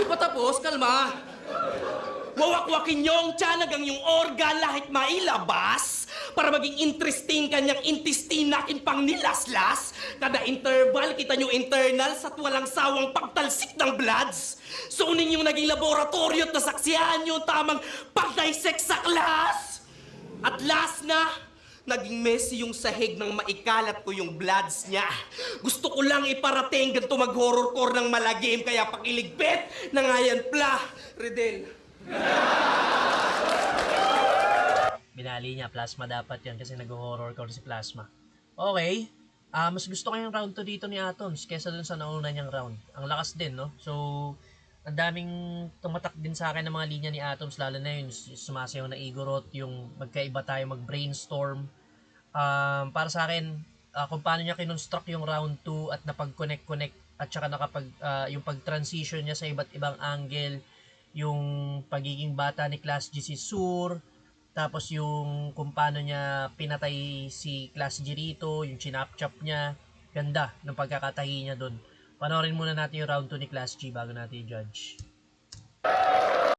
Di pa tapos, kalma. Wawakwakin niyo ang tiyan hanggang yung organ lahit mailabas para maging interesting kanyang intestinakin pang nilaslas. Kada interval, kita niyo internals at walang sawang pagtalsik ng bloods. Suunin yung naging laboratorio at nasaksihan yung tamang pag-dissect sa class. At last na, naging messy yung sahig ng maikalat ko yung bloods niya. Gusto ko lang iparating ganito mag-horror core ng malagim, kaya pakiligpit na nga yan pla, Redel. Binali niya, Plasma dapat yan kasi nag-horror core si Plasma. Okay. Mas gusto ko yung round 2 dito ni Atoms kesa dun sa nauna niyang round. Ang lakas din, no? So, ang daming tumatak din sa akin ng mga linya ni Atoms, lalo na yun, sumasayaw na Igorot, yung magkaiba tayo mag-brainstorm. Para sa akin, kung paano niya kinonstruct yung round 2 at napag-connect-connect at saka yung pag-transition niya sa iba't ibang angle, yung pagiging bata ni Class G si Sur, tapos yung kung paano niya pinatay si Class G rito, yung chinap-chop niya, ganda ng pagkakatahi niya doon. Panoorin muna natin yung round 2 ni Class G bago natin i-judge.